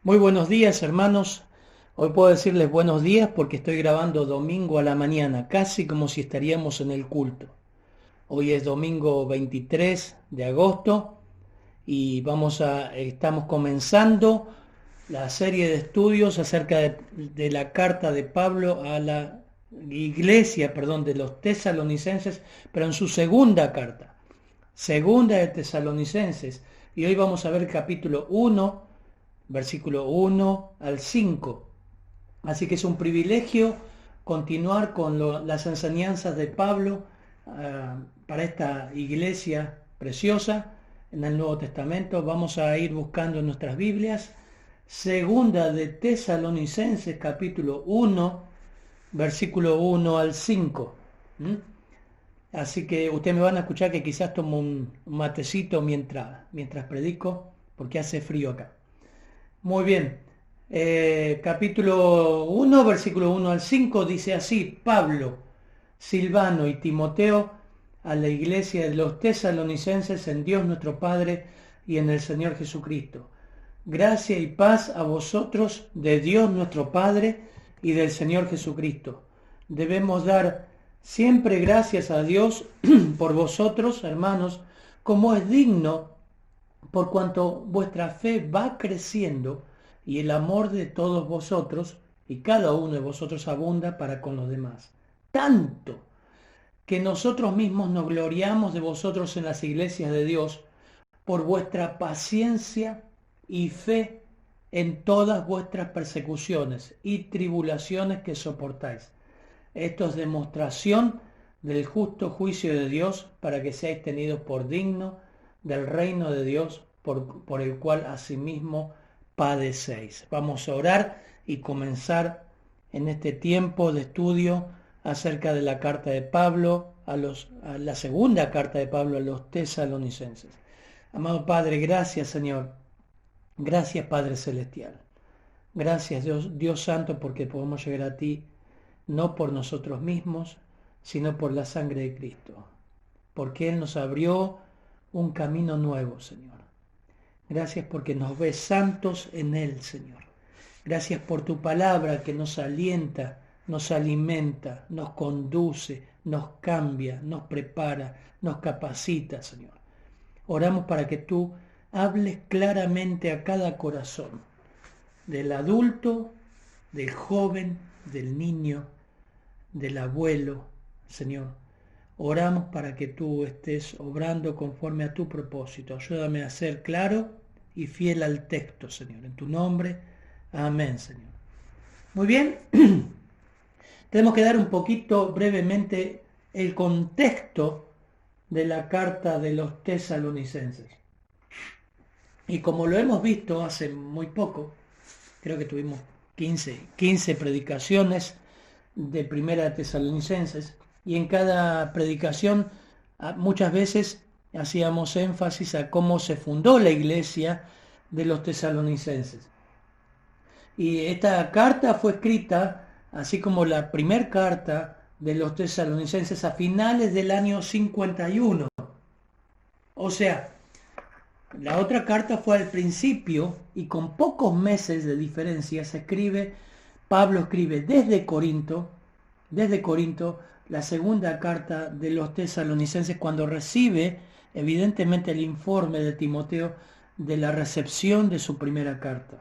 Muy buenos días, hermanos. Hoy puedo decirles buenos días porque estoy grabando domingo a la mañana, casi como si estaríamos en el culto. Hoy es domingo 23 de agosto y estamos comenzando la serie de estudios acerca de la carta de Pablo a la iglesia, perdón, de los tesalonicenses, pero en su segunda de Tesalonicenses. Y hoy vamos a ver el capítulo 1, versículo 1 al 5. Así que es un privilegio continuar con las enseñanzas de Pablo para esta iglesia preciosa en el Nuevo Testamento. Vamos a ir buscando en nuestras Biblias. Segunda de Tesalonicenses, capítulo 1, versículo 1 al 5. ¿Mm? Así que ustedes me van a escuchar que quizás tomo un matecito mientras predico, porque hace frío acá. Muy bien. Capítulo 1, versículo 1 al 5 dice así: Pablo, Silvano y Timoteo, a la iglesia de los tesalonicenses en Dios nuestro Padre y en el Señor Jesucristo. Gracia y paz a vosotros de Dios nuestro Padre y del Señor Jesucristo. Debemos dar siempre gracias a Dios por vosotros, hermanos, como es digno, por cuanto vuestra fe va creciendo y el amor de todos vosotros y cada uno de vosotros abunda para con los demás. Tanto que nosotros mismos nos gloriamos de vosotros en las iglesias de Dios por vuestra paciencia y fe en todas vuestras persecuciones y tribulaciones que soportáis. Esto es demostración del justo juicio de Dios para que seáis tenidos por digno del reino de Dios por el cual asimismo padecéis. Vamos a orar y comenzar en este tiempo de estudio acerca de la carta de Pablo a la segunda carta de Pablo a los tesalonicenses. Amado Padre, gracias Señor, gracias Padre Celestial, gracias Dios Santo porque podemos llegar a ti no por nosotros mismos, sino por la sangre de Cristo, porque Él nos abrió un camino nuevo, Señor. Gracias porque nos ves santos en Él, Señor. Gracias por tu palabra que nos alienta, nos alimenta, nos conduce, nos cambia, nos prepara, nos capacita, Señor. Oramos para que tú hables claramente a cada corazón, del adulto, del joven, del niño, del abuelo, Señor. Oramos para que tú estés obrando conforme a tu propósito. Ayúdame a ser claro y fiel al texto, Señor. En tu nombre, amén, Señor. Muy bien, tenemos que dar un poquito brevemente el contexto de la carta de los tesalonicenses. Y como lo hemos visto hace muy poco, creo que tuvimos 15 predicaciones de Primera de Tesalonicenses, y en cada predicación muchas veces hacíamos énfasis a cómo se fundó la iglesia de los tesalonicenses. Y esta carta fue escrita, así como la primera carta de los tesalonicenses, a finales del año 51. O sea, la otra carta fue al principio y con pocos meses de diferencia Pablo escribe desde Corinto, la segunda carta de los tesalonicenses cuando recibe evidentemente el informe de Timoteo de la recepción de su primera carta.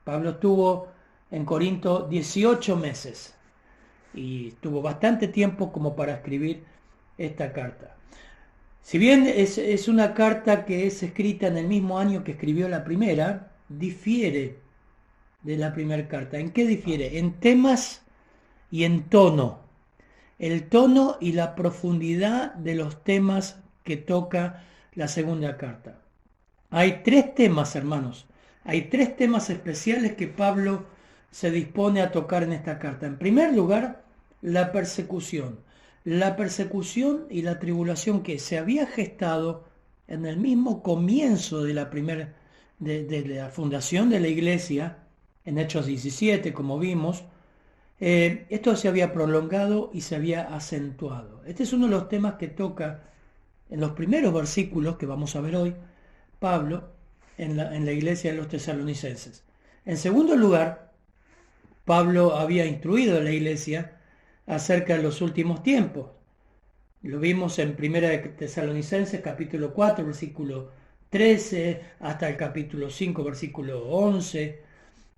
Pablo estuvo en Corinto 18 meses y tuvo bastante tiempo como para escribir esta carta. Si bien es una carta que es escrita en el mismo año que escribió la primera, difiere de la primera carta. ¿En qué difiere? En temas y en tono. El tono y la profundidad de los temas que toca la segunda carta. Hay tres temas, hermanos. Hay tres temas especiales que Pablo se dispone a tocar en esta carta. En primer lugar, la persecución. La persecución y la tribulación que se había gestado en el mismo comienzo de de la fundación de la iglesia, en Hechos 17, como vimos. Esto se había prolongado y se había acentuado. Este es uno de los temas que toca en los primeros versículos que vamos a ver hoy Pablo en la iglesia de los tesalonicenses. En segundo lugar, Pablo había instruido a la iglesia acerca de los últimos tiempos. Lo vimos en 1 de Tesalonicenses capítulo 4, versículo 13, hasta el capítulo 5, versículo 11.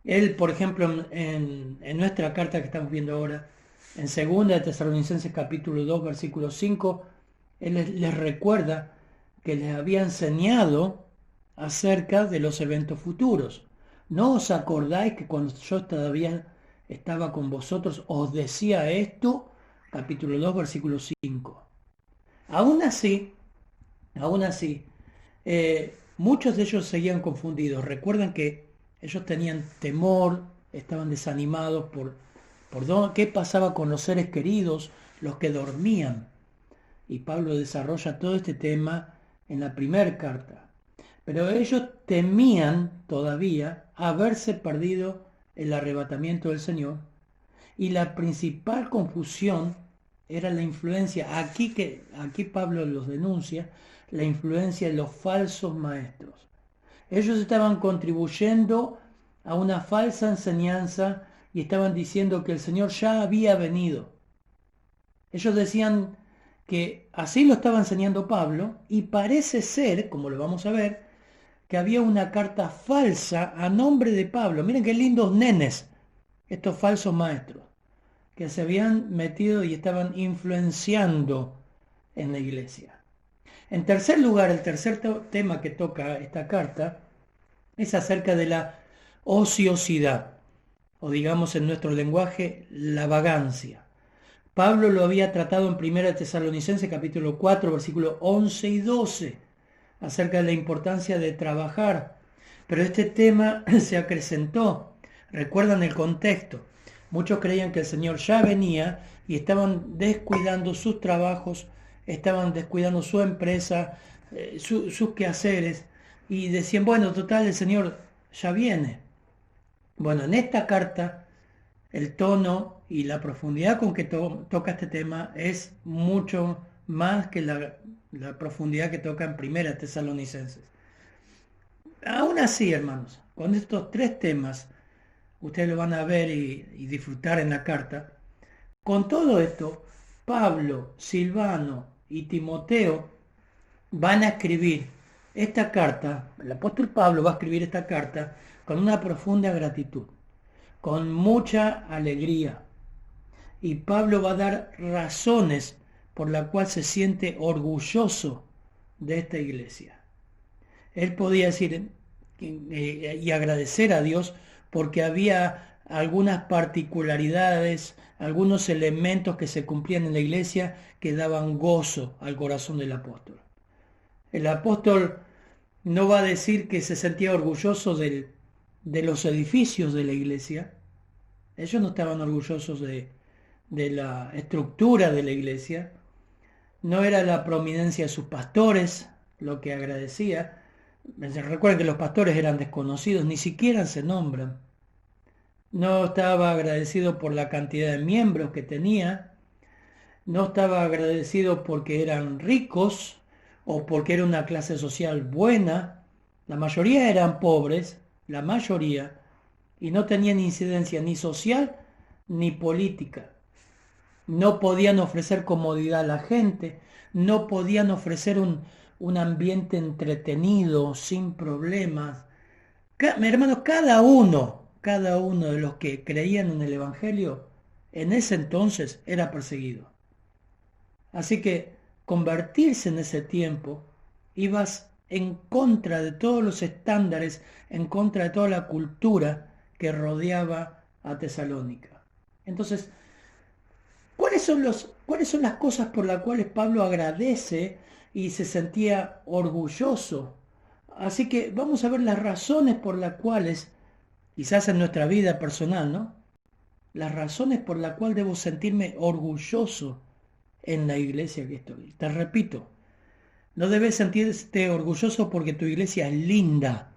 Él, por ejemplo, en nuestra carta que estamos viendo ahora, en 2 de Tesalonicenses capítulo 2, versículo 5, él les recuerda que les había enseñado acerca de los eventos futuros. ¿No os acordáis que cuando yo todavía estaba con vosotros os decía esto? Capítulo 2, versículo 5. Aún así, muchos de ellos seguían confundidos. Recuerdan que ellos tenían temor, estaban desanimados por qué pasaba con los seres queridos, los que dormían. Y Pablo desarrolla todo este tema en la primera carta. Pero ellos temían todavía haberse perdido el arrebatamiento del Señor. Y la principal confusión era la influencia, aquí Pablo los denuncia, la influencia de los falsos maestros. Ellos estaban contribuyendo a una falsa enseñanza y estaban diciendo que el Señor ya había venido. Ellos decían que así lo estaba enseñando Pablo, y parece ser, como lo vamos a ver, que había una carta falsa a nombre de Pablo. Miren qué lindos nenes, estos falsos maestros, que se habían metido y estaban influenciando en la iglesia. En tercer lugar, el tercer tema que toca esta carta es acerca de la ociosidad, o digamos en nuestro lenguaje, la vagancia. Pablo lo había tratado en 1 Tesalonicenses capítulo 4, versículos 11 y 12, acerca de la importancia de trabajar. Pero este tema se acrecentó. ¿Recuerdan el contexto? Muchos creían que el Señor ya venía y estaban descuidando sus trabajos, estaban descuidando su empresa, sus quehaceres, y decían, bueno, total, el Señor ya viene. Bueno, en esta carta el tono y la profundidad con que toca este tema es mucho más que la profundidad que toca en 1 Tesalonicenses. Aún así, hermanos, con estos tres temas, ustedes lo van a ver y disfrutar en la carta. Con todo esto, Pablo, Silvano y Timoteo van a escribir esta carta, el apóstol Pablo va a escribir esta carta con una profunda gratitud, con mucha alegría. Y Pablo va a dar razones por las cuales se siente orgulloso de esta iglesia. Él podía decir y agradecer a Dios porque había algunas particularidades, algunos elementos que se cumplían en la iglesia que daban gozo al corazón del apóstol. El apóstol no va a decir que se sentía orgulloso de los edificios de la iglesia. Ellos no estaban orgullosos de la estructura de la iglesia. No era la prominencia de sus pastores lo que agradecía. Recuerden que los pastores eran desconocidos, ni siquiera se nombran. No estaba agradecido por la cantidad de miembros que tenía. No estaba agradecido porque eran ricos o porque era una clase social buena. La mayoría eran pobres, la mayoría, y no tenían incidencia ni social ni política. No podían ofrecer comodidad a la gente, no podían ofrecer un ambiente entretenido, sin problemas. Hermanos, cada uno de los que creían en el Evangelio en ese entonces era perseguido. Así que convertirse en ese tiempo, ibas en contra de todos los estándares, en contra de toda la cultura que rodeaba a Tesalónica. Entonces, ¿cuáles son las cosas por las cuales Pablo agradece y se sentía orgulloso? Así que vamos a ver las razones por las cuales, quizás en nuestra vida personal, ¿no? Las razones por las cuales debo sentirme orgulloso en la iglesia que estoy. Te repito, no debes sentirte orgulloso porque tu iglesia es linda,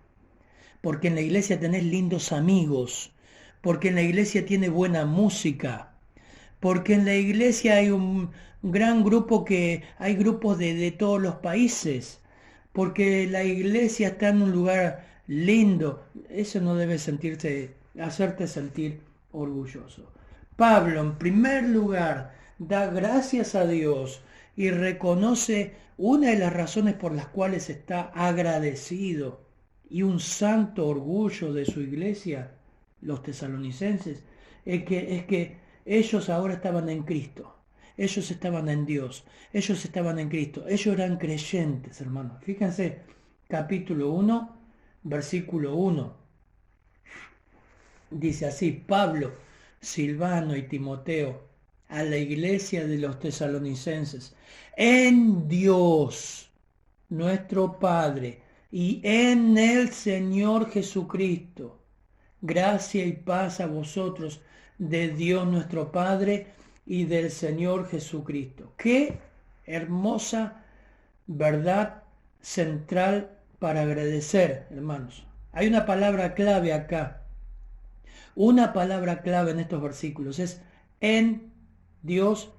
porque en la iglesia tenés lindos amigos, porque en la iglesia tiene buena música, porque en la iglesia hay un gran grupo hay grupos de todos los países, porque la iglesia está en un lugar lindo. Eso no debe hacerte sentir orgulloso. Pablo, en primer lugar, da gracias a Dios y reconoce una de las razones por las cuales está agradecido y un santo orgullo de su iglesia, los tesalonicenses, es que ellos ahora estaban en Cristo. Ellos estaban en Dios, ellos estaban en Cristo, ellos eran creyentes, hermanos. Fíjense, capítulo 1, versículo 1. Dice así: Pablo, Silvano y Timoteo, a la iglesia de los tesalonicenses, en Dios, nuestro Padre, y en el Señor Jesucristo, gracia y paz a vosotros, de Dios nuestro Padre y del Señor Jesucristo. Qué hermosa verdad central para agradecer, hermanos. Hay una palabra clave acá. Una palabra clave en estos versículos es en Dios,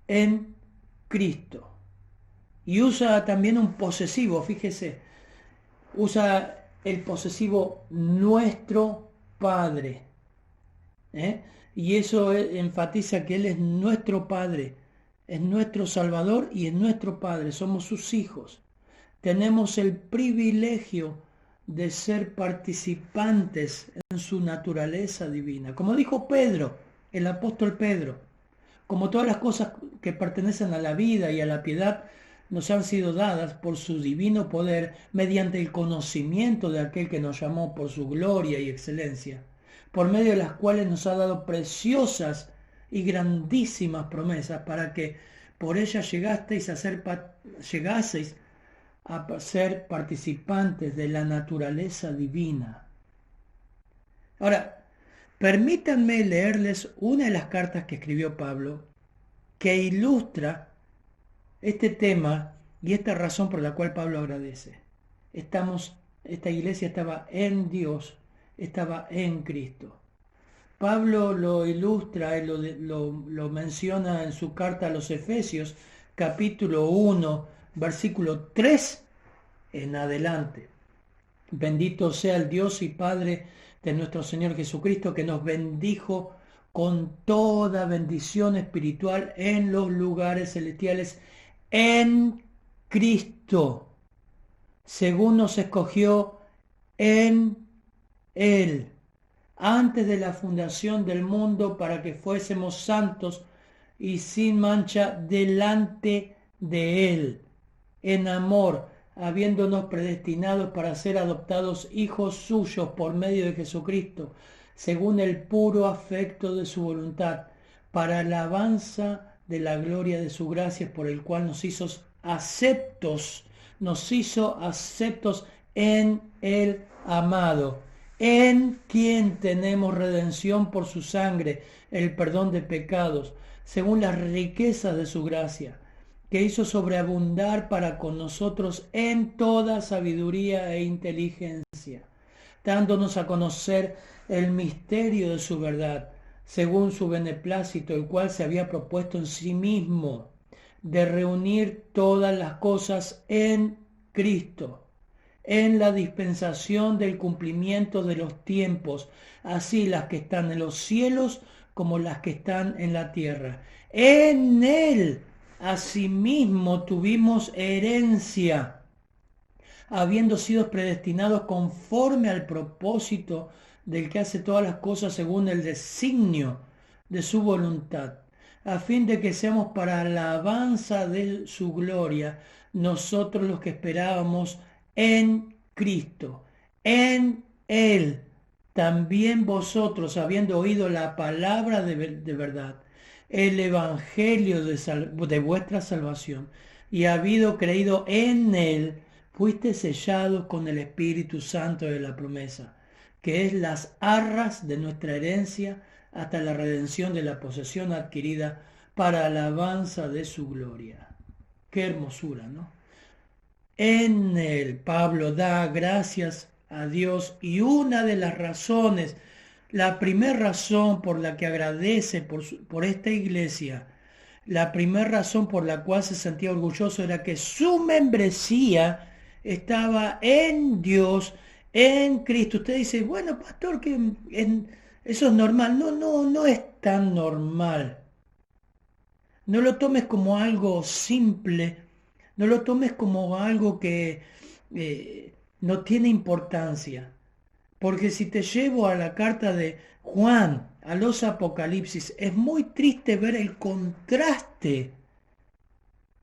en Cristo. Y usa también un posesivo, fíjese. Usa el posesivo nuestro Padre. Y eso enfatiza que Él es nuestro Padre, es nuestro Salvador y es nuestro Padre. Somos sus hijos. Tenemos el privilegio de ser participantes en su naturaleza divina. Como dijo Pedro, el apóstol Pedro, como todas las cosas que pertenecen a la vida y a la piedad nos han sido dadas por su divino poder mediante el conocimiento de aquel que nos llamó por su gloria y excelencia, por medio de las cuales nos ha dado preciosas y grandísimas promesas para que por ellas llegaseis a ser participantes de la naturaleza divina. Ahora, permítanme leerles una de las cartas que escribió Pablo que ilustra este tema y esta razón por la cual Pablo agradece. Esta iglesia estaba en Dios, estaba en Cristo. Pablo lo ilustra y lo menciona en su carta a los Efesios, capítulo 1, versículo 3 en adelante. Bendito sea el Dios y Padre de nuestro Señor Jesucristo, que nos bendijo con toda bendición espiritual en los lugares celestiales en Cristo, según nos escogió en Él, antes de la fundación del mundo, para que fuésemos santos y sin mancha delante de Él, en amor, habiéndonos predestinados para ser adoptados hijos suyos por medio de Jesucristo, según el puro afecto de su voluntad, para alabanza de la gloria de su gracia, por el cual nos hizo aceptos en el amado, en quien tenemos redención por su sangre, el perdón de pecados, según las riquezas de su gracia, que hizo sobreabundar para con nosotros en toda sabiduría e inteligencia, dándonos a conocer el misterio de su verdad, según su beneplácito, el cual se había propuesto en sí mismo, de reunir todas las cosas en Cristo, en la dispensación del cumplimiento de los tiempos, así las que están en los cielos como las que están en la tierra. En Él, asimismo, tuvimos herencia, habiendo sido predestinados conforme al propósito del que hace todas las cosas según el designio de su voluntad, a fin de que seamos para alabanza de su gloria, nosotros los que esperábamos en Cristo. En Él también vosotros, habiendo oído la palabra de verdad, el evangelio de vuestra salvación, y habido creído en Él, fuiste sellados con el Espíritu Santo de la promesa, que es las arras de nuestra herencia hasta la redención de la posesión adquirida para alabanza de su gloria. Qué hermosura, ¿no? En Él, Pablo da gracias a Dios, y una de las razones, la primera razón por la que agradece por esta iglesia, la primera razón por la cual se sentía orgulloso era que su membresía estaba en Dios, En Cristo. Usted dice, bueno, pastor, que eso es normal. No, no, no es tan normal. No lo tomes como algo simple, no lo tomes como algo que no tiene importancia. Porque si te llevo a la carta de Juan, a los Apocalipsis, es muy triste ver el contraste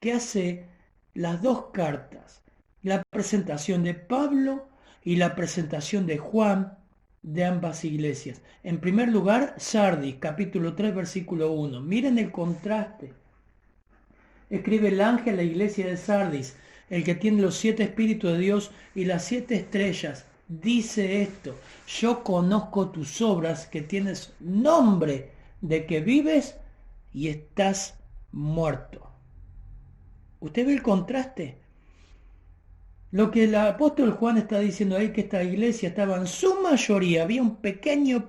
que hace las dos cartas. La presentación de Pablo y la presentación de Juan de ambas iglesias. En primer lugar, Sardis, capítulo 3, versículo 1. Miren el contraste. Escribe el ángel a la iglesia de Sardis, el que tiene los 7 espíritus de Dios y las 7 estrellas. Dice esto: yo conozco tus obras, que tienes nombre de que vives y estás muerto. ¿Usted ve el contraste? Lo que el apóstol Juan está diciendo ahí, que esta iglesia estaba en su mayoría, había un pequeño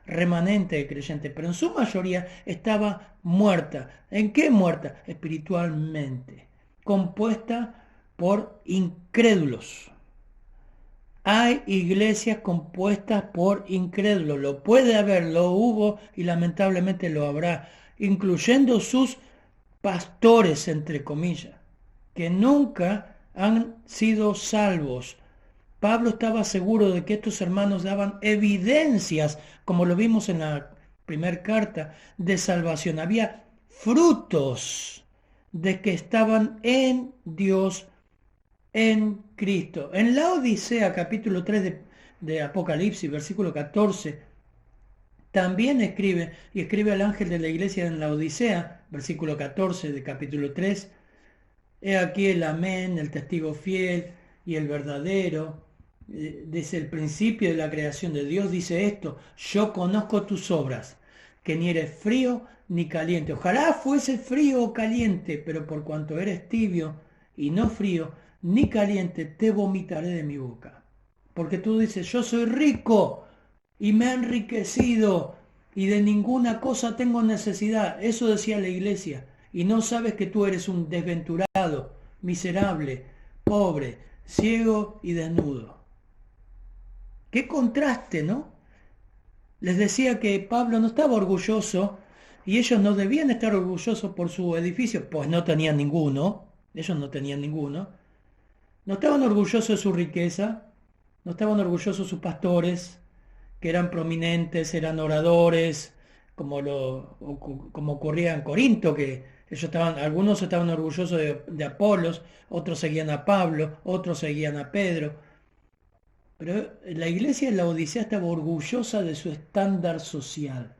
remanente de creyentes, pero en su mayoría estaba muerta. ¿En qué muerta? Espiritualmente, compuesta por incrédulos. Hay iglesias compuestas por incrédulos, lo puede haber, lo hubo y lamentablemente lo habrá, incluyendo sus pastores, entre comillas, que nunca han sido salvos. Pablo estaba seguro de que estos hermanos daban evidencias, como lo vimos en la primera carta, de salvación. Había frutos de que estaban en Dios, en Cristo. En la Odisea, capítulo 3 de Apocalipsis, versículo 14, también escribe al ángel de la iglesia en la Odisea, versículo 14 de capítulo 3, he aquí el amén, el testigo fiel y el verdadero. Desde el principio de la creación de Dios dice esto: yo conozco tus obras, que ni eres frío ni caliente. Ojalá fuese frío o caliente, pero por cuanto eres tibio y no frío ni caliente, te vomitaré de mi boca. Porque tú dices, yo soy rico y me he enriquecido y de ninguna cosa tengo necesidad. Eso decía la iglesia. Y no sabes que tú eres un desventurado, miserable, pobre, ciego y desnudo. Qué contraste, ¿no? Les decía que Pablo no estaba orgulloso y ellos no debían estar orgullosos por su edificio, pues no tenían ninguno. Ellos no tenían ninguno. No estaban orgullosos de su riqueza, no estaban orgullosos sus pastores, que eran prominentes, eran oradores, como ocurría en Corinto, que algunos estaban orgullosos de Apolos, otros seguían a Pablo, otros seguían a Pedro. Pero la iglesia de la Odisea estaba orgullosa de su estándar social,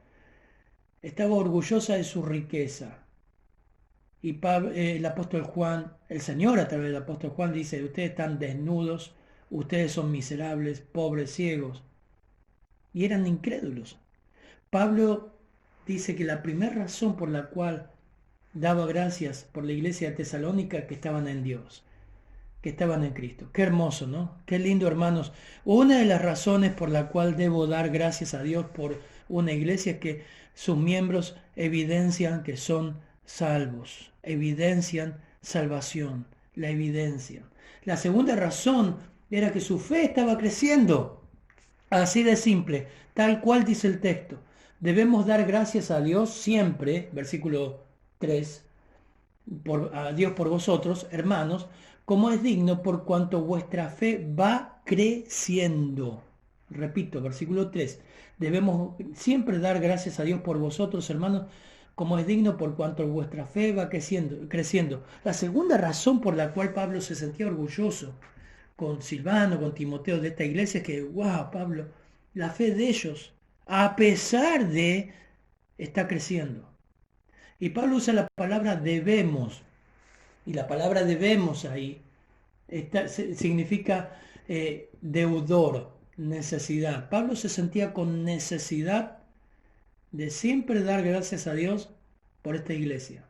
estaba orgullosa de su riqueza. Y el apóstol Juan, el Señor a través del apóstol Juan dice, ustedes están desnudos, ustedes son miserables, pobres, ciegos. Y eran incrédulos. Pablo dice que la primera razón por la cual daba gracias por la iglesia de Tesalónica, que estaban en Dios, que estaban en Cristo. Qué hermoso, ¿no? Qué lindo, hermanos. Una de las razones por la cual debo dar gracias a Dios por una iglesia es que sus miembros evidencian que son salvos, evidencian salvación, la evidencian. La segunda razón era que su fe estaba creciendo. Así de simple, tal cual dice el texto. Debemos dar gracias a Dios siempre, versículo 3, a Dios por vosotros, hermanos, como es digno, por cuanto vuestra fe va creciendo. Repito, versículo 3. Debemos siempre dar gracias a Dios por vosotros, hermanos, como es digno, por cuanto vuestra fe va creciendo. La segunda razón por la cual Pablo se sentía orgulloso con Silvano, con Timoteo de esta iglesia, es que, wow, Pablo, la fe de ellos, a pesar de, está creciendo. Y Pablo usa la palabra debemos, y la palabra debemos ahí significa deudor, necesidad. Pablo se sentía con necesidad de siempre dar gracias a Dios por esta iglesia.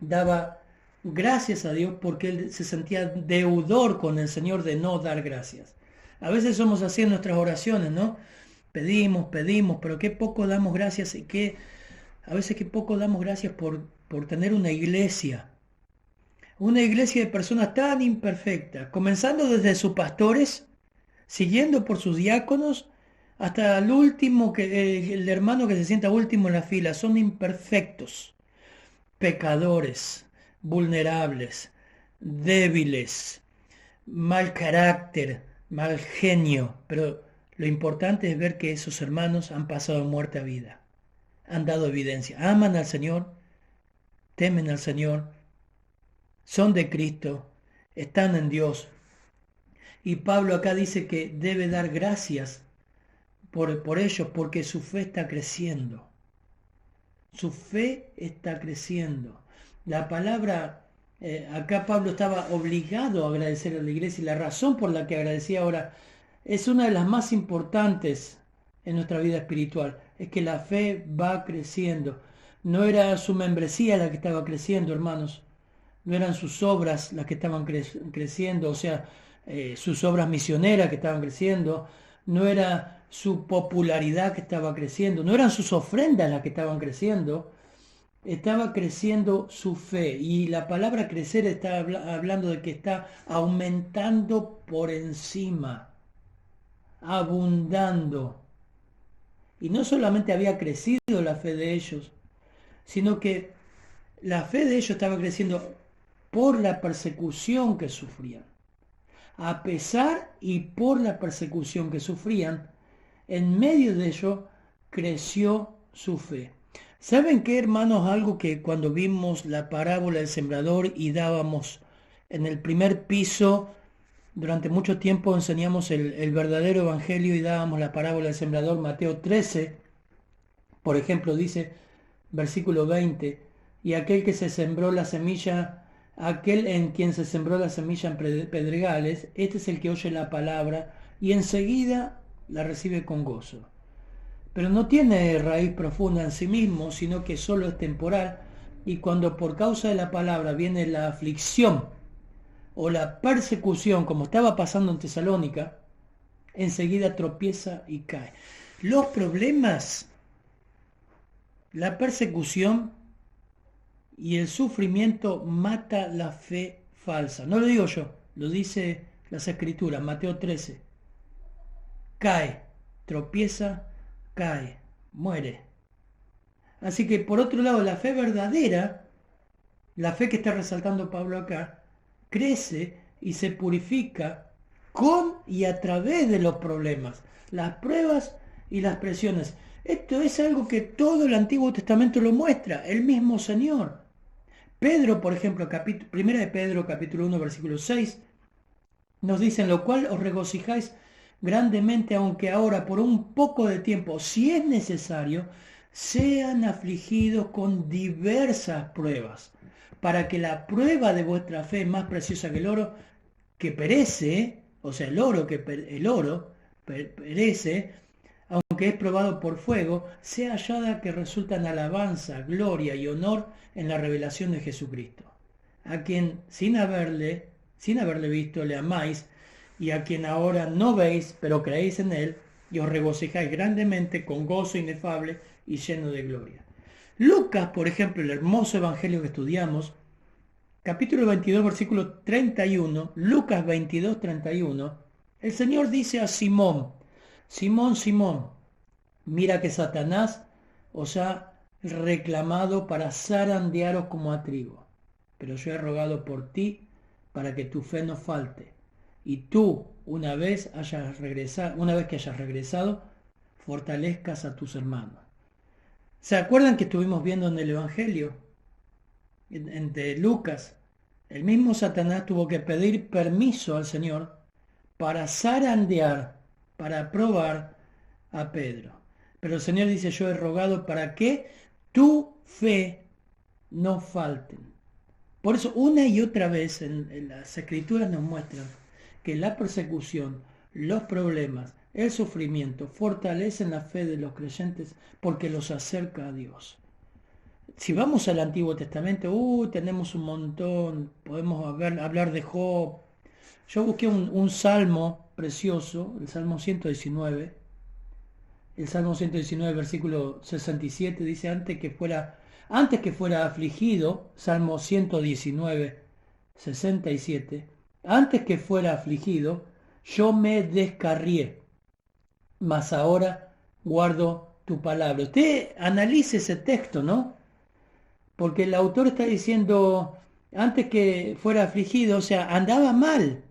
Daba gracias a Dios porque él se sentía deudor con el Señor de no dar gracias. A veces somos así en nuestras oraciones, ¿no? Pedimos, pero qué poco damos gracias y a veces qué poco damos gracias por tener una iglesia Una iglesia de personas tan imperfectas, comenzando desde sus pastores, siguiendo por sus diáconos, hasta el último, el hermano que se sienta último en la fila. Son imperfectos, pecadores, vulnerables, débiles, mal carácter, mal genio. Pero lo importante es ver que esos hermanos han pasado de muerte a vida, han dado evidencia, aman al Señor, temen al Señor, son de Cristo, están en Dios. Y Pablo acá dice que debe dar gracias por ellos porque su fe está creciendo. Su fe está creciendo. La palabra, acá Pablo estaba obligado a agradecer a la iglesia y la razón por la que agradecía ahora es una de las más importantes en nuestra vida espiritual. Es que la fe va creciendo. No era su membresía la que estaba creciendo, hermanos. No eran sus obras las que estaban creciendo, o sea, sus obras misioneras que estaban creciendo, no era su popularidad que estaba creciendo, no eran sus ofrendas las que estaban creciendo, estaba creciendo su fe. Y la palabra crecer está hablando de que está aumentando por encima, abundando. Y no solamente había crecido la fe de ellos, sino que la fe de ellos estaba creciendo por la persecución que sufrían. A pesar y por la persecución que sufrían, en medio de ello creció su fe. ¿Saben qué, hermanos? Algo que cuando vimos la parábola del sembrador y dábamos en el primer piso, durante mucho tiempo enseñamos el verdadero evangelio y dábamos la parábola del sembrador, Mateo 13, por ejemplo, dice, versículo 20, y aquel que se sembró la semilla, aquel en quien se sembró la semilla en pedregales, este es el que oye la palabra y enseguida la recibe con gozo. Pero no tiene raíz profunda en sí mismo, sino que solo es temporal, y cuando por causa de la palabra viene la aflicción o la persecución, como estaba pasando en Tesalónica, enseguida tropieza y cae. Los problemas, la persecución y el sufrimiento mata la fe falsa. No lo digo yo, lo dice las Escrituras, Mateo 13. Cae, tropieza, cae, muere. Así que por otro lado, la fe verdadera, la fe que está resaltando Pablo acá, crece y se purifica con y a través de los problemas, las pruebas y las presiones. Esto es algo que todo el Antiguo Testamento lo muestra, el mismo Señor. Pedro, por ejemplo, primera de Pedro, capítulo 1, versículo 6, nos dice, en lo cual os regocijáis grandemente, aunque ahora por un poco de tiempo, si es necesario, sean afligidos con diversas pruebas, para que la prueba de vuestra fe, más preciosa que el oro, que perece, o sea, el oro perece, aunque es probado por fuego, sea hallada que resulta en alabanza, gloria y honor en la revelación de Jesucristo, a quien sin haberle visto le amáis, y a quien ahora no veis, pero creéis en él, y os regocijáis grandemente con gozo inefable y lleno de gloria. Lucas, por ejemplo, el hermoso evangelio que estudiamos, capítulo 22, versículo 31, Lucas 22, 31, el Señor dice a Simón, Simón, Simón, mira que Satanás os ha reclamado para zarandearos como a trigo, pero yo he rogado por ti para que tu fe no falte, y tú, una vez que hayas regresado, fortalezcas a tus hermanos. ¿Se acuerdan que estuvimos viendo en el Evangelio de Lucas? El mismo Satanás tuvo que pedir permiso al Señor para zarandear, para probar a Pedro. Pero el Señor dice, yo he rogado para que tu fe no falte. Por eso una y otra vez en las Escrituras nos muestran que la persecución, los problemas, el sufrimiento fortalecen la fe de los creyentes porque los acerca a Dios. Si vamos al Antiguo Testamento, tenemos un montón, podemos hablar de Job. Yo busqué un salmo precioso, el Salmo 119. El Salmo 119, versículo 67, dice, antes que fuera afligido, Salmo 119, 67, antes que fuera afligido, yo me descarrié, mas ahora guardo tu palabra. Usted analice ese texto, ¿no? Porque el autor está diciendo, antes que fuera afligido, o sea, andaba mal,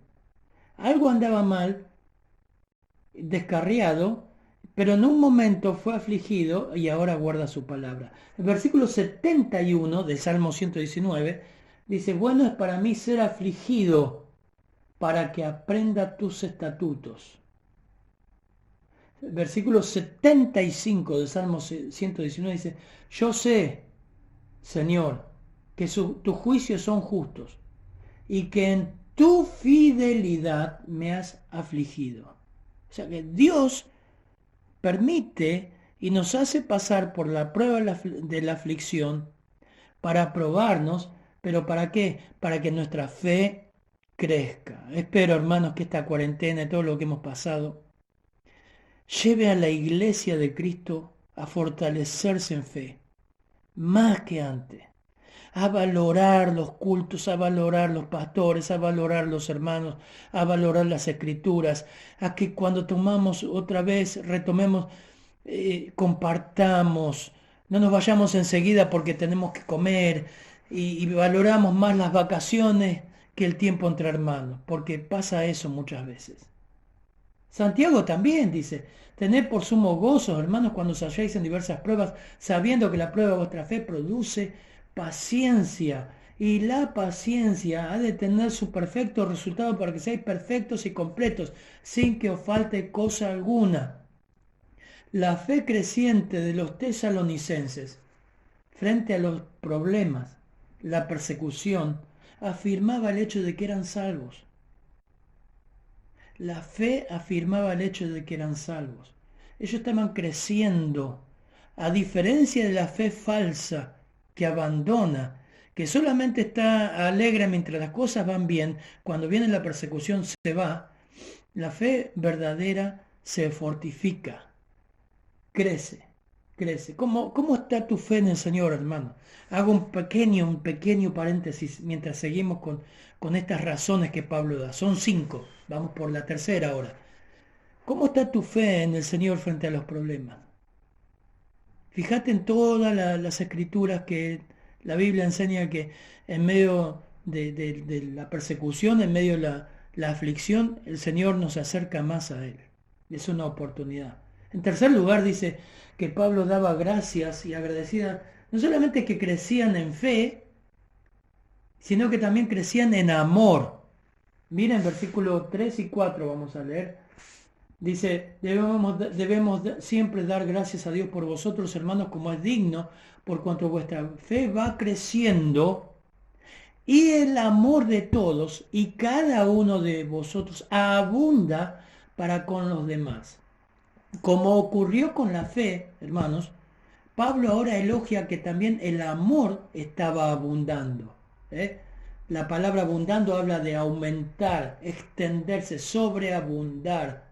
algo andaba mal, descarriado, pero en un momento fue afligido y ahora guarda su palabra. El versículo 71 del Salmo 119 dice, bueno es para mí ser afligido para que aprenda tus estatutos. El versículo 75 del Salmo 119 dice, yo sé, Señor, que tus juicios son justos y que en tu fidelidad me has afligido. O sea que Dios permite y nos hace pasar por la prueba de la aflicción para probarnos, pero ¿para qué? Para que nuestra fe crezca. Espero, hermanos, que esta cuarentena y todo lo que hemos pasado lleve a la iglesia de Cristo a fortalecerse en fe, más que antes, a valorar los cultos, a valorar los pastores, a valorar los hermanos, a valorar las escrituras, a que cuando tomamos otra vez, retomemos, compartamos, no nos vayamos enseguida porque tenemos que comer y valoramos más las vacaciones que el tiempo entre hermanos, porque pasa eso muchas veces. Santiago también dice, tened por sumo gozo, hermanos, cuando os halléis en diversas pruebas, sabiendo que la prueba de vuestra fe produce paciencia. Y la paciencia ha de tener su perfecto resultado para que seáis perfectos y completos, sin que os falte cosa alguna. La fe creciente de los tesalonicenses frente a los problemas, la persecución, afirmaba el hecho de que eran salvos. La fe afirmaba el hecho de que eran salvos. Ellos estaban creciendo, a diferencia de la fe falsa que abandona, que solamente está alegre mientras las cosas van bien, cuando viene la persecución se va. La fe verdadera se fortifica, crece, crece. ¿Cómo está tu fe en el Señor, hermano? Hago un pequeño paréntesis mientras seguimos con estas razones que Pablo da. Son 5. Vamos por la tercera ahora. ¿Cómo está tu fe en el Señor frente a los problemas? Fíjate en todas las escrituras que la Biblia enseña que en medio de la persecución, en medio de la aflicción, el Señor nos acerca más a Él. Es una oportunidad. En tercer lugar, dice que Pablo daba gracias y agradecida, no solamente que crecían en fe, sino que también crecían en amor. Miren, versículos 3 y 4 vamos a leer. Dice, debemos siempre dar gracias a Dios por vosotros, hermanos, como es digno, por cuanto vuestra fe va creciendo y el amor de todos y cada uno de vosotros abunda para con los demás. Como ocurrió con la fe, hermanos, Pablo ahora elogia que también el amor estaba abundando. La palabra abundando habla de aumentar, extenderse, sobreabundar,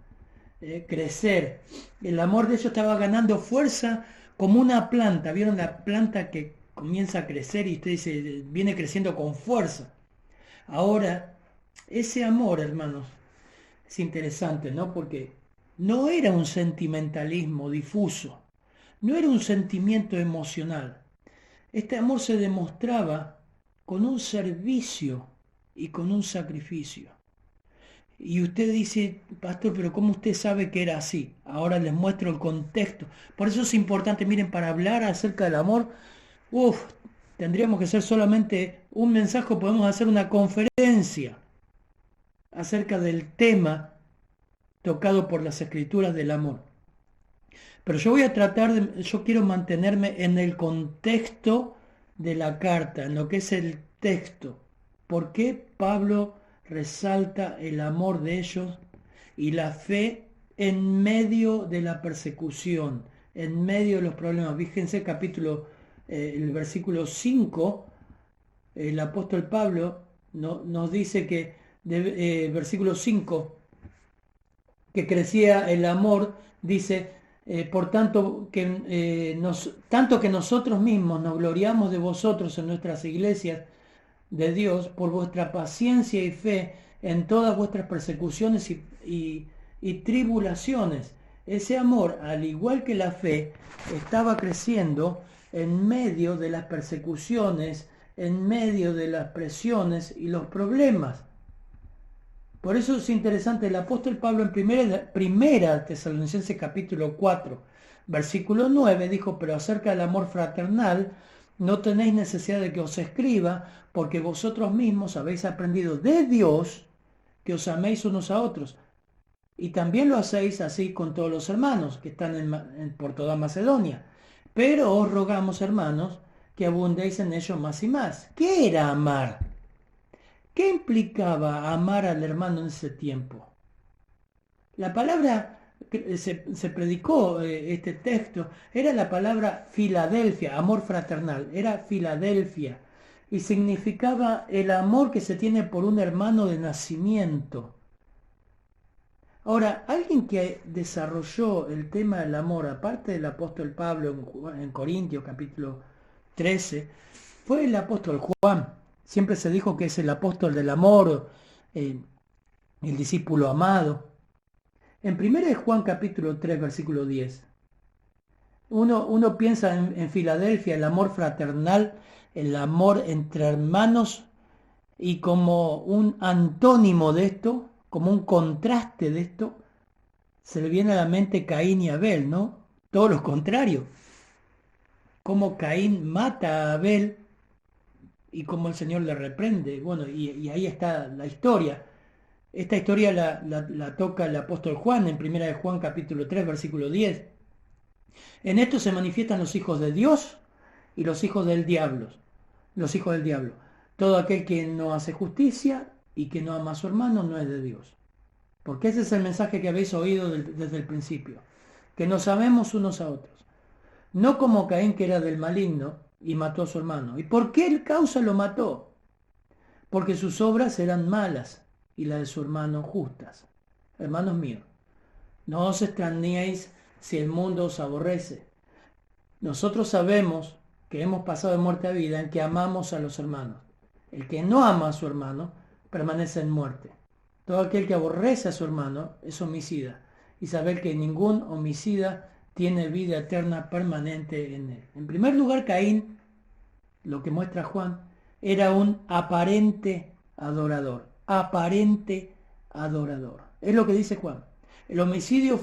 crecer. El amor de ellos estaba ganando fuerza como una planta. ¿Vieron la planta que comienza a crecer y usted dice, viene creciendo con fuerza? Ahora, ese amor, hermanos, es interesante, ¿no? Porque no era un sentimentalismo difuso, no era un sentimiento emocional. Este amor se demostraba con un servicio y con un sacrificio. Y usted dice, pastor, pero ¿cómo usted sabe que era así? Ahora les muestro el contexto. Por eso es importante, miren, para hablar acerca del amor, tendríamos que hacer solamente un mensaje, podemos hacer una conferencia acerca del tema tocado por las escrituras del amor. Pero yo voy a yo quiero mantenerme en el contexto de la carta, en lo que es el texto. ¿Por qué Pablo resalta el amor de ellos y la fe en medio de la persecución, en medio de los problemas? Fíjense el versículo 5, el apóstol Pablo nos dice que, versículo 5, que crecía el amor, dice, por tanto que nosotros mismos nos gloriamos de vosotros en nuestras iglesias, Dios por vuestra paciencia y fe en todas vuestras persecuciones y tribulaciones. Ese amor, al igual que la fe, estaba creciendo en medio de las persecuciones, en medio de las presiones y los problemas. Por eso es interesante, el apóstol Pablo en primera Tesalonicenses capítulo 4, versículo 9 dijo, pero acerca del amor fraternal, no tenéis necesidad de que os escriba, porque vosotros mismos habéis aprendido de Dios que os améis unos a otros. Y también lo hacéis así con todos los hermanos que están por toda Macedonia. Pero os rogamos, hermanos, que abundéis en ello más y más. ¿Qué era amar? ¿Qué implicaba amar al hermano en ese tiempo? La palabra que se predicó, este texto, era la palabra Filadelfia, amor fraternal, era Filadelfia, y significaba el amor que se tiene por un hermano de nacimiento. Ahora, alguien que desarrolló el tema del amor, aparte del apóstol Pablo en Corintios capítulo 13, fue el apóstol Juan. Siempre se dijo que es el apóstol del amor, el discípulo amado. En 1 Juan capítulo 3, versículo 10, uno piensa en Filadelfia, el amor fraternal, el amor entre hermanos, y como un antónimo de esto, como un contraste de esto, se le viene a la mente Caín y Abel, ¿no? Todo lo contrario. Cómo Caín mata a Abel y cómo el Señor le reprende. Bueno, y ahí está la historia. Esta historia la toca el apóstol Juan en 1 Juan capítulo 3, versículo 10. En esto se manifiestan los hijos de Dios y los hijos del diablo. Los hijos del diablo. Todo aquel que no hace justicia y que no ama a su hermano no es de Dios. Porque ese es el mensaje que habéis oído desde el principio. Que nos amemos unos a otros. No como Caín, que era del maligno y mató a su hermano. ¿Y por qué causa lo mató? Porque sus obras eran malas y las de su hermano justas. Hermanos míos, no os extrañéis si el mundo os aborrece. Nosotros sabemos que hemos pasado de muerte a vida en que amamos a los hermanos. El que no ama a su hermano permanece en muerte. Todo aquel que aborrece a su hermano es homicida. Y saber que ningún homicida tiene vida eterna permanente en él. En primer lugar, Caín, lo que muestra Juan, era un aparente adorador. Aparente adorador. Es lo que dice Juan. El homicidio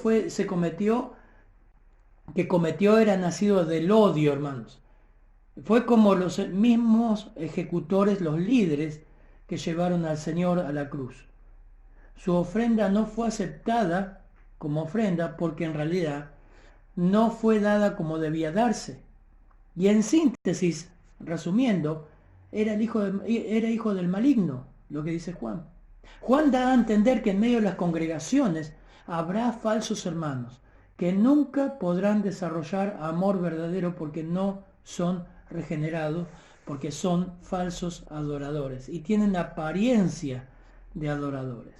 que cometió era nacido del odio, hermanos. Fue como los mismos ejecutores, los líderes que llevaron al Señor a la cruz. Su ofrenda no fue aceptada como ofrenda porque en realidad no fue dada como debía darse. Y en síntesis, resumiendo, era hijo del maligno, lo que dice Juan. Juan da a entender que en medio de las congregaciones habrá falsos hermanos que nunca podrán desarrollar amor verdadero porque no son regenerados, porque son falsos adoradores y tienen apariencia de adoradores.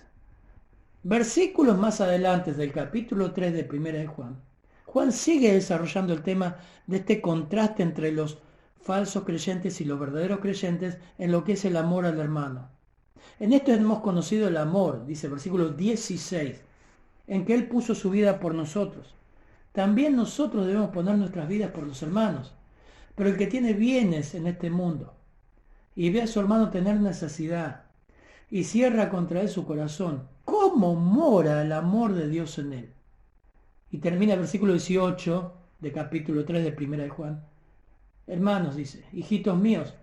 Versículos más adelante del capítulo 3 de 1 de Juan, Juan sigue desarrollando el tema de este contraste entre los falsos creyentes y los verdaderos creyentes en lo que es el amor al hermano. En esto hemos conocido el amor, dice el versículo 16, en que Él puso su vida por nosotros. También nosotros debemos poner nuestras vidas por los hermanos. Pero el que tiene bienes en este mundo y ve a su hermano tener necesidad y cierra contra él su corazón, ¿cómo mora el amor de Dios en él? Y termina el versículo 18 de capítulo 3 de 1 de Juan. Hermanos, dice, hijitos míos,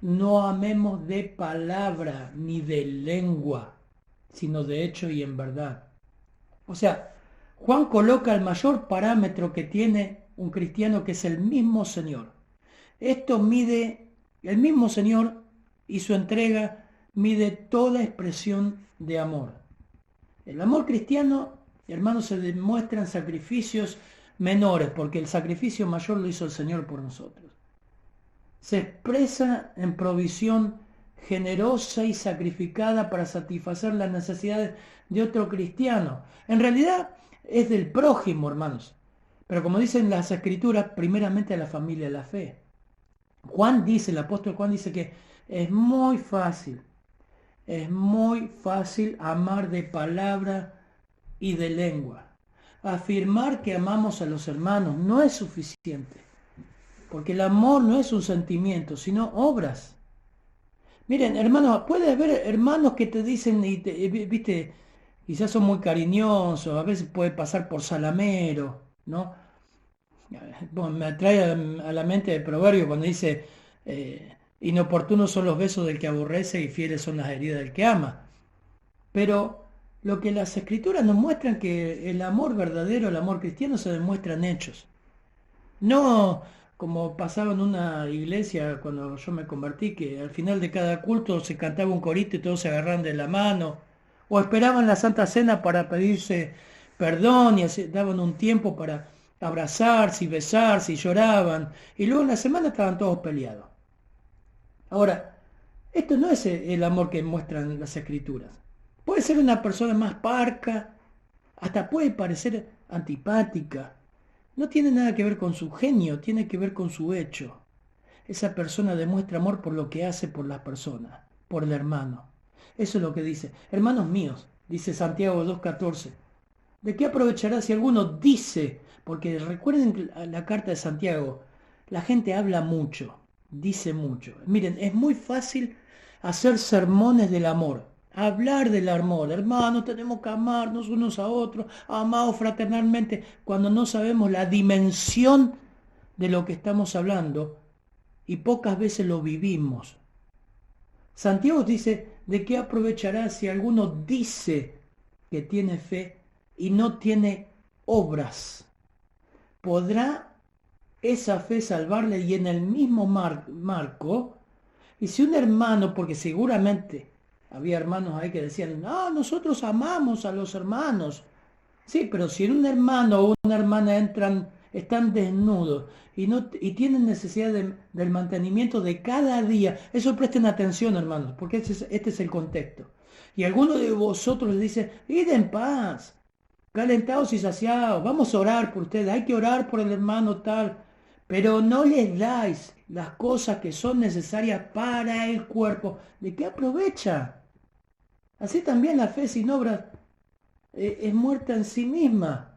no amemos de palabra ni de lengua, sino de hecho y en verdad. O sea, Juan coloca el mayor parámetro que tiene un cristiano, que es el mismo Señor. Esto mide, el mismo Señor y su entrega mide toda expresión de amor. El amor cristiano, hermanos, se demuestra en sacrificios menores, porque el sacrificio mayor lo hizo el Señor por nosotros. Se expresa en provisión generosa y sacrificada para satisfacer las necesidades de otro cristiano. En realidad es del prójimo, hermanos. Pero como dicen las Escrituras, primeramente a la familia de la fe. El apóstol Juan dice que Es muy fácil, es muy fácil amar de palabra y de lengua. Afirmar que amamos a los hermanos no es suficiente, porque el amor no es un sentimiento, sino obras. Miren, hermanos, puede haber hermanos que te dicen, viste, quizás son muy cariñosos, a veces puede pasar por salamero, ¿no? Bueno, me atrae a la mente el proverbio cuando dice, inoportunos son los besos del que aborrece y fieles son las heridas del que ama. Pero lo que las escrituras nos muestran que el amor verdadero, el amor cristiano se demuestra en hechos. No como pasaba en una iglesia cuando yo me convertí, que al final de cada culto se cantaba un corito y todos se agarraban de la mano, o esperaban la Santa Cena para pedirse perdón y daban un tiempo para abrazarse y besarse y lloraban, y luego en la semana estaban todos peleados. Ahora, esto no es el amor que muestran las escrituras. Puede ser una persona más parca, hasta puede parecer antipática. No tiene nada que ver con su genio, tiene que ver con su hecho. Esa persona demuestra amor por lo que hace por las personas, por el hermano. Eso es lo que dice. Hermanos míos, dice Santiago 2.14. ¿De qué aprovechará si alguno dice? Porque recuerden la carta de Santiago, la gente habla mucho, dice mucho. Miren, es muy fácil hacer sermones del amor, hablar del amor. Hermanos, tenemos que amarnos unos a otros, amados fraternalmente, cuando no sabemos la dimensión de lo que estamos hablando y pocas veces lo vivimos. Santiago dice, ¿de qué aprovechará si alguno dice que tiene fe y no tiene obras? ¿Podrá esa fe salvarle? Y en el mismo marco, y si un hermano, porque seguramente había hermanos ahí que decían, no, nosotros amamos a los hermanos. Sí, pero si un hermano o una hermana están desnudos y tienen necesidad del mantenimiento de cada día, eso presten atención, hermanos, porque este es el contexto. Y alguno de vosotros le dice, id en paz, calentados y saciados, vamos a orar por ustedes, hay que orar por el hermano tal, pero no les dais las cosas que son necesarias para el cuerpo. ¿De qué aprovecha? Así también la fe sin obras es muerta en sí misma.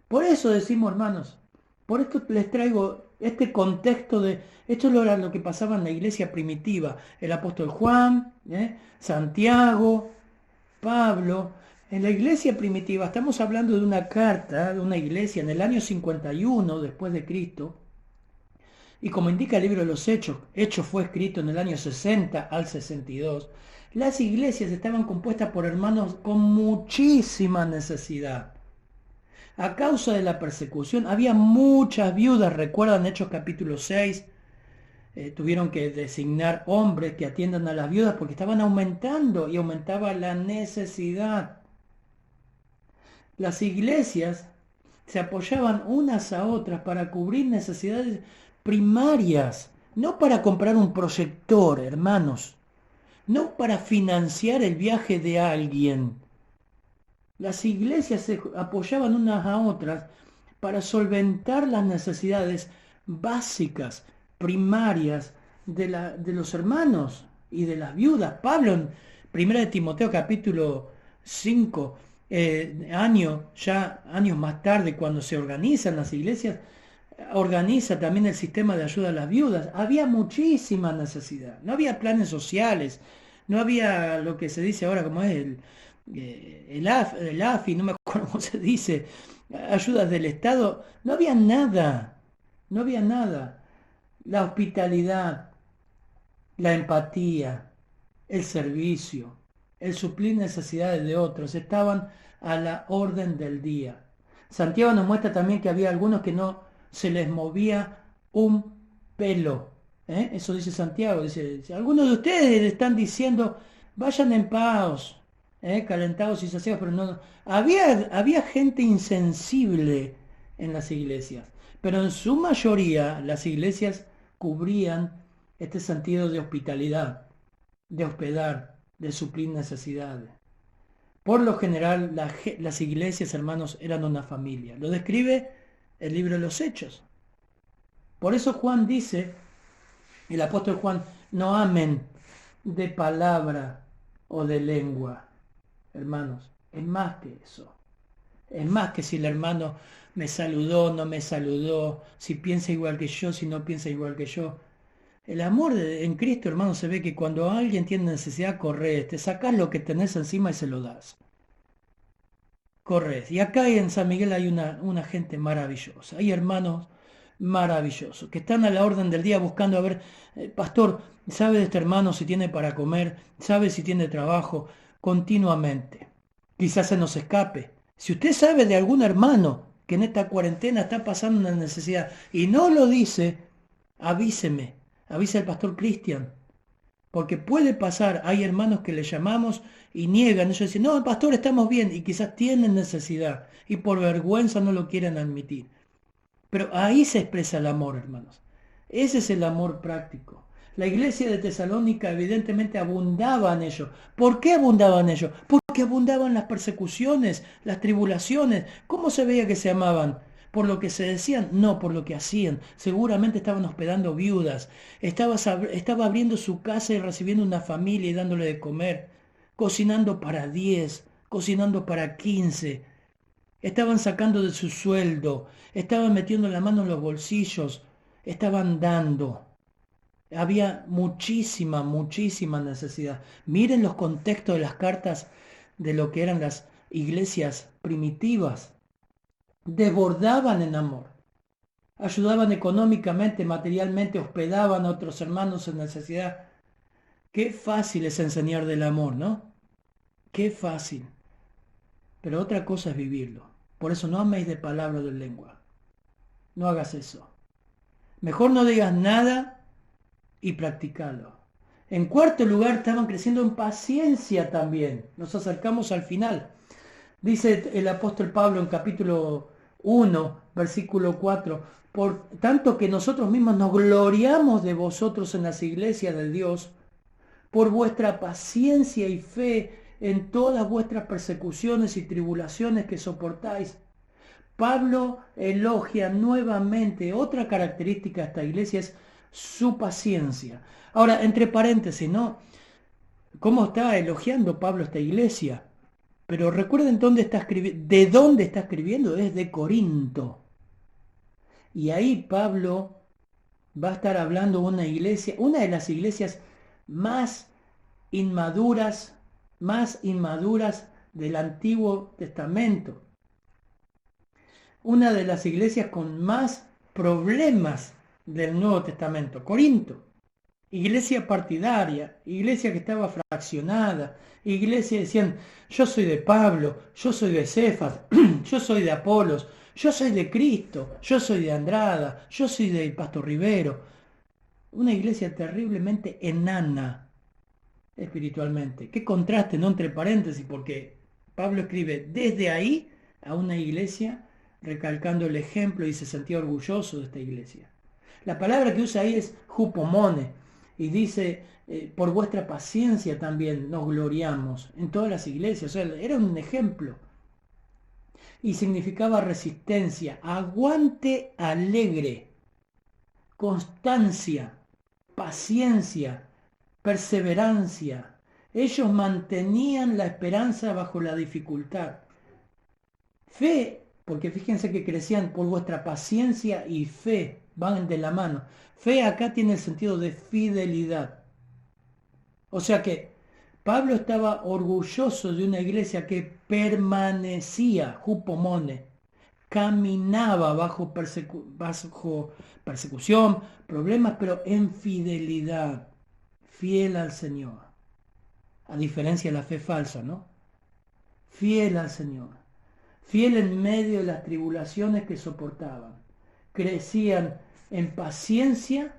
Por eso decimos, hermanos, por esto les traigo este contexto de, esto era lo que pasaba en la iglesia primitiva, el apóstol Juan, Santiago, Pablo. En la iglesia primitiva estamos hablando de una carta, de una iglesia en el año 51 después de Cristo, y como indica el libro de los Hechos, Hechos fue escrito en el año 60 al 62, las iglesias estaban compuestas por hermanos con muchísima necesidad. A causa de la persecución había muchas viudas, recuerdan Hechos capítulo 6, tuvieron que designar hombres que atiendan a las viudas porque estaban aumentando y aumentaba la necesidad. Las iglesias se apoyaban unas a otras para cubrir necesidades primarias, no para comprar un proyector, hermanos, no para financiar el viaje de alguien. Las iglesias se apoyaban unas a otras para solventar las necesidades básicas, primarias de los hermanos y de las viudas. Pablo en 1 de Timoteo capítulo 5, años más tarde, cuando se organizan las iglesias, organiza también el sistema de ayuda a las viudas. Había muchísima necesidad, no había planes sociales, no había lo que se dice ahora como es el AFI, no me acuerdo cómo se dice, ayudas del Estado, no había nada, no había nada. La hospitalidad, la empatía, el servicio, el suplir necesidades de otros, estaban a la orden del día. Santiago nos muestra también que había algunos que no se les movía un pelo. Eso dice Santiago. Dice, algunos de ustedes le están diciendo, vayan en paz, calentados y saciados, pero no. Había gente insensible en las iglesias, pero en su mayoría las iglesias cubrían este sentido de hospitalidad, de hospedar, de suplir necesidades. Por lo general, las iglesias, hermanos, eran una familia. Lo describe el libro de los Hechos. Por eso Juan dice, el apóstol Juan, no amen de palabra o de lengua, hermanos. Es más que eso. Es más que si el hermano me saludó, no me saludó, si piensa igual que yo, si no piensa igual que yo. El amor en Cristo, hermano, se ve que cuando alguien tiene necesidad, corres, te sacás lo que tenés encima y se lo das. Corres. Y acá en San Miguel hay una gente maravillosa. Hay hermanos maravillosos que están a la orden del día buscando a ver, pastor, ¿sabe de este hermano si tiene para comer? ¿Sabe si tiene trabajo? Continuamente. Quizás se nos escape. Si usted sabe de algún hermano que en esta cuarentena está pasando una necesidad y no lo dice, avíseme. Avisa al pastor Cristian. Porque puede pasar, hay hermanos que le llamamos y niegan, ellos dicen, no, pastor, estamos bien, y quizás tienen necesidad, y por vergüenza no lo quieren admitir. Pero ahí se expresa el amor, hermanos. Ese es el amor práctico. La iglesia de Tesalónica evidentemente abundaba en ello. ¿Por qué abundaba en ello? Porque abundaban las persecuciones, las tribulaciones. ¿Cómo se veía que se amaban? ¿Por lo que se decían? No, por lo que hacían. Seguramente estaban hospedando viudas. Estaba abriendo su casa y recibiendo una familia y dándole de comer. Cocinando para 10, cocinando para 15. Estaban sacando de su sueldo, estaban metiendo la mano en los bolsillos, estaban dando. Había muchísima necesidad. Miren los contextos de las cartas de lo que eran las iglesias primitivas. Desbordaban en amor. Ayudaban económicamente, materialmente, hospedaban a otros hermanos en necesidad. Qué fácil es enseñar del amor, ¿no? Qué fácil. Pero otra cosa es vivirlo. Por eso no améis de palabra o de lengua. No hagas eso. Mejor no digas nada y practicalo. En cuarto lugar, estaban creciendo en paciencia también. Nos acercamos al final. Dice el apóstol Pablo en capítulo 1, versículo 4, por tanto que nosotros mismos nos gloriamos de vosotros en las iglesias de Dios, por vuestra paciencia y fe en todas vuestras persecuciones y tribulaciones que soportáis. Pablo elogia nuevamente otra característica de esta iglesia es su paciencia. Ahora, entre paréntesis, ¿no? ¿Cómo está elogiando Pablo esta iglesia? Pero recuerden dónde está escribiendo, de dónde está escribiendo, es de Corinto. Y ahí Pablo va a estar hablando de una iglesia, una de las iglesias más inmaduras del Antiguo Testamento. Una de las iglesias con más problemas del Nuevo Testamento, Corinto. Iglesia partidaria, iglesia que estaba fraccionada, iglesia decían, yo soy de Pablo, yo soy de Cefas, yo soy de Apolos, yo soy de Cristo, yo soy de Andrada, yo soy del Pastor Rivero. Una iglesia terriblemente enana espiritualmente. Qué contraste, ¿no? Entre paréntesis, porque Pablo escribe desde ahí a una iglesia recalcando el ejemplo y se sentía orgulloso de esta iglesia. La palabra que usa ahí es hupomone y dice, por vuestra paciencia también nos gloriamos en todas las iglesias. O sea, era un ejemplo. Y significaba resistencia, aguante alegre, constancia, paciencia, perseverancia. Ellos mantenían la esperanza bajo la dificultad. Fe, porque fíjense que crecían por vuestra paciencia y fe, van de la mano. Fe acá tiene el sentido de fidelidad. O sea que Pablo estaba orgulloso de una iglesia que permanecía, hupomone, caminaba bajo persecución, problemas, pero en fidelidad, fiel al Señor. A diferencia de la fe falsa, ¿no? Fiel al Señor. Fiel en medio de las tribulaciones que soportaban. Crecían en paciencia.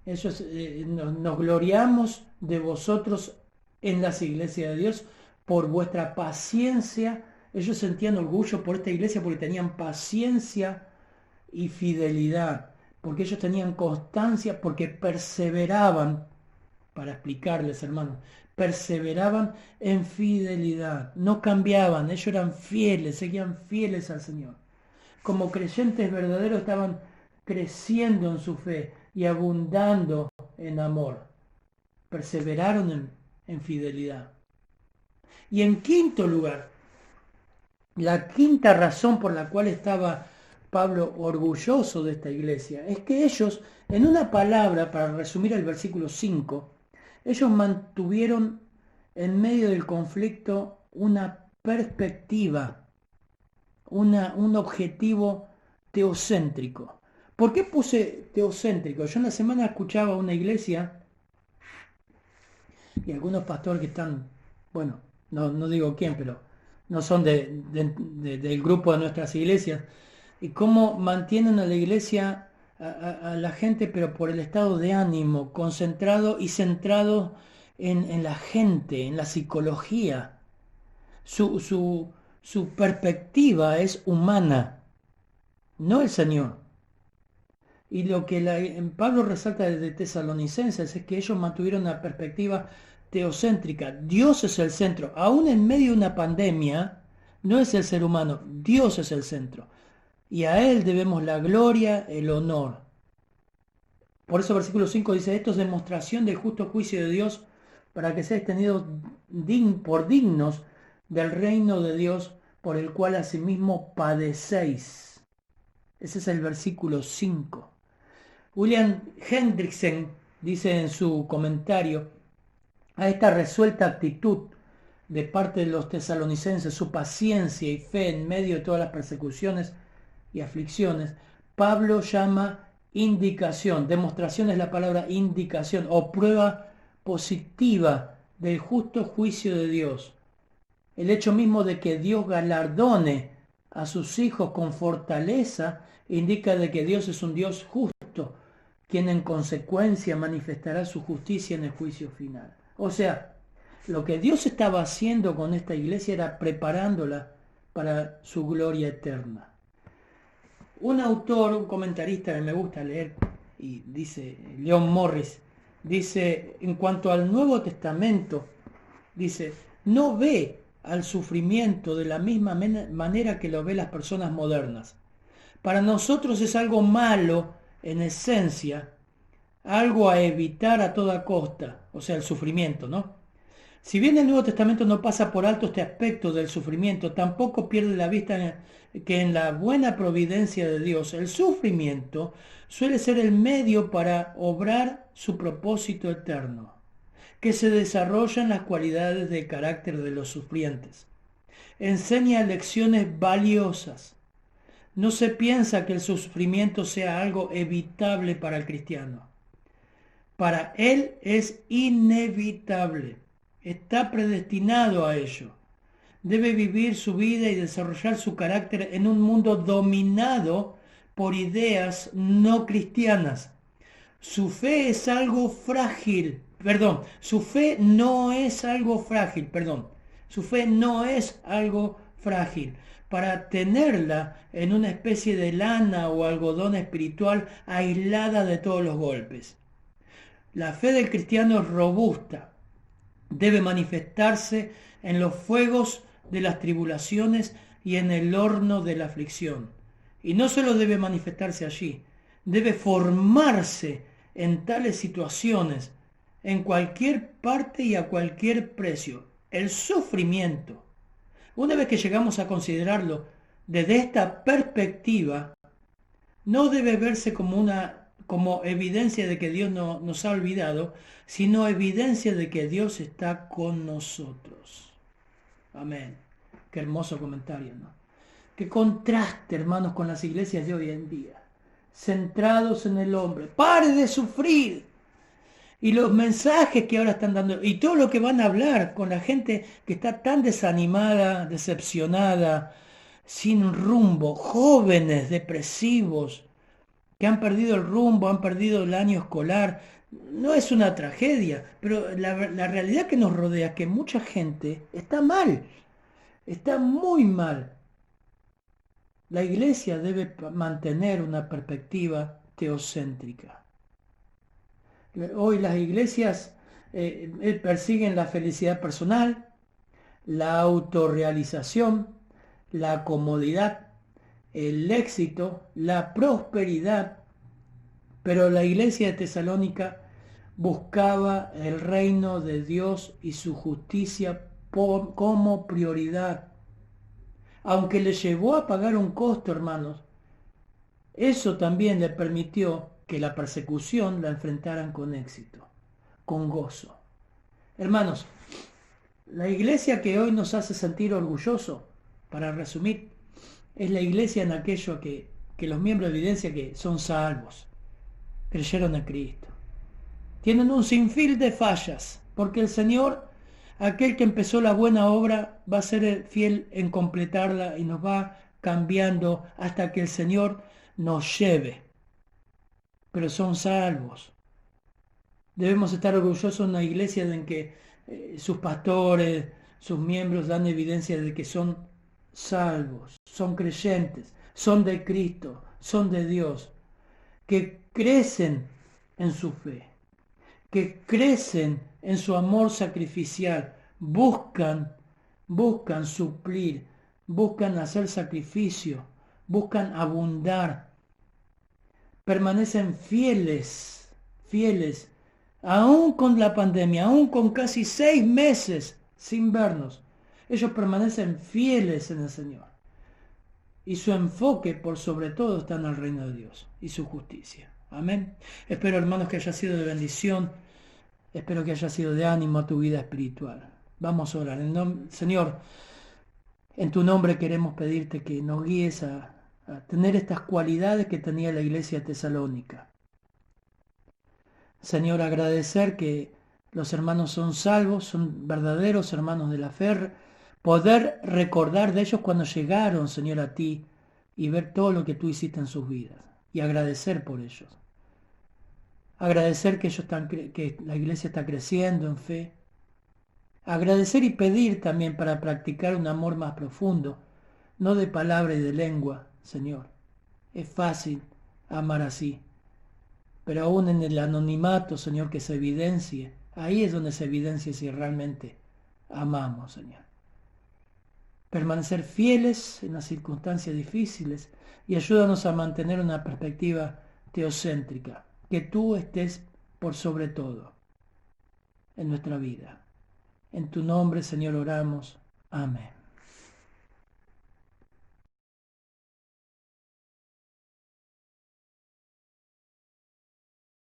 Nos gloriamos de vosotros en las iglesias de Dios por vuestra paciencia. Ellos sentían orgullo por esta iglesia porque tenían paciencia y fidelidad, porque ellos tenían constancia, porque perseveraban, para explicarles, hermanos, perseveraban en fidelidad, no cambiaban, ellos eran fieles, seguían fieles al Señor. Como creyentes verdaderos estaban creciendo en su fe y abundando en amor. perseveraron en fidelidad. Y en quinto lugar, la quinta razón por la cual estaba Pablo orgulloso de esta iglesia es que ellos, en una palabra, para resumir el versículo 5, ellos mantuvieron en medio del conflicto una perspectiva, un objetivo teocéntrico. ¿Por qué puse teocéntrico? Yo en la semana escuchaba una iglesia y algunos pastores que están, bueno, no digo quién, pero no son del grupo de nuestras iglesias, y cómo mantienen a la iglesia, a la gente, pero por el estado de ánimo, concentrado y centrado en la gente, en la psicología. Su perspectiva es humana, no el Señor. Y lo que Pablo resalta de Tesalonicenses es que ellos mantuvieron una perspectiva teocéntrica. Dios es el centro. Aún en medio de una pandemia, no es el ser humano, Dios es el centro. Y a Él debemos la gloria, el honor. Por eso versículo 5 dice, esto es demostración del justo juicio de Dios para que seáis tenidos por dignos del reino de Dios, por el cual asimismo padecéis. Ese es el versículo 5. William Hendrickson dice en su comentario a esta resuelta actitud de parte de los tesalonicenses, su paciencia y fe en medio de todas las persecuciones y aflicciones, Pablo llama indicación. Demostración es la palabra indicación o prueba positiva del justo juicio de Dios. El hecho mismo de que Dios galardone a sus hijos con fortaleza indica de que Dios es un Dios justo, quien en consecuencia manifestará su justicia en el juicio final. O sea, lo que Dios estaba haciendo con esta iglesia era preparándola para su gloria eterna. Un autor, un comentarista que me gusta leer, y dice, Leon Morris, dice, en cuanto al Nuevo Testamento, dice, no ve al sufrimiento de la misma manera que lo ve las personas modernas. Para nosotros es algo malo en esencia, algo a evitar a toda costa, o sea, el sufrimiento, ¿no? Si bien el Nuevo Testamento no pasa por alto este aspecto del sufrimiento, tampoco pierde la vista que en la buena providencia de Dios, el sufrimiento suele ser el medio para obrar su propósito eterno, que se desarrolla en las cualidades de carácter de los sufrientes. Enseña lecciones valiosas. No se piensa que el sufrimiento sea algo evitable para el cristiano. Para él es inevitable. Está predestinado a ello. Debe vivir su vida y desarrollar su carácter en un mundo dominado por ideas no cristianas. Su fe es algo frágil. Su fe no es algo frágil. Su fe no es algo frágil. Para tenerla en una especie de lana o algodón espiritual aislada de todos los golpes. La fe del cristiano es robusta. Debe manifestarse en los fuegos de las tribulaciones y en el horno de la aflicción. Y no solo debe manifestarse allí, debe formarse en tales situaciones, en cualquier parte y a cualquier precio. El sufrimiento, una vez que llegamos a considerarlo desde esta perspectiva, no debe verse como evidencia de que Dios no nos ha olvidado, sino evidencia de que Dios está con nosotros. Amén. Qué hermoso comentario, ¿no? Qué contraste, hermanos, con las iglesias de hoy en día. Centrados en el hombre. ¡Pare de sufrir! Y los mensajes que ahora están dando, y todo lo que van a hablar con la gente que está tan desanimada, decepcionada, sin rumbo, jóvenes depresivos, que han perdido el rumbo, han perdido el año escolar. No es una tragedia, pero la realidad que nos rodea es que mucha gente está mal, está muy mal. La iglesia debe mantener una perspectiva teocéntrica. Hoy las iglesias persiguen la felicidad personal, la autorrealización, la comodidad, el éxito, la prosperidad, pero la iglesia de Tesalónica buscaba el reino de Dios y su justicia como prioridad. Aunque le llevó a pagar un costo, hermanos, eso también le permitió que la persecución la enfrentaran con éxito, con gozo. Hermanos, la iglesia que hoy nos hace sentir orgullosos, para resumir, es la iglesia en aquello que los miembros evidencian que son salvos, creyeron a Cristo. Tienen un sinfín de fallas, porque el Señor, aquel que empezó la buena obra, va a ser fiel en completarla y nos va cambiando hasta que el Señor nos lleve. Pero son salvos. Debemos estar orgullosos de una iglesia en que sus pastores, sus miembros dan evidencia de que son salvos, son creyentes, son de Cristo, son de Dios, que crecen en su fe, que crecen en su amor sacrificial, buscan suplir, buscan hacer sacrificio, buscan abundar, permanecen fieles, aún con la pandemia, aún con casi 6 meses sin vernos. Ellos permanecen fieles en el Señor. Y su enfoque, por sobre todo, está en el reino de Dios y su justicia. Amén. Espero, hermanos, que haya sido de bendición. Espero que haya sido de ánimo a tu vida espiritual. Vamos a orar. Señor, en tu nombre queremos pedirte que nos guíes a tener estas cualidades que tenía la iglesia tesalónica. Señor, agradecer que los hermanos son salvos, son verdaderos hermanos de la fe, poder recordar de ellos cuando llegaron, Señor, a ti y ver todo lo que tú hiciste en sus vidas y agradecer por ellos. Agradecer que que la iglesia está creciendo en fe. Agradecer y pedir también para practicar un amor más profundo, no de palabra y de lengua, Señor. Es fácil amar así. Pero aún en el anonimato, Señor, que se evidencie, ahí es donde se evidencia si realmente amamos, Señor. Permanecer fieles en las circunstancias difíciles y ayúdanos a mantener una perspectiva teocéntrica, que tú estés por sobre todo en nuestra vida. En tu nombre, Señor, oramos. Amén.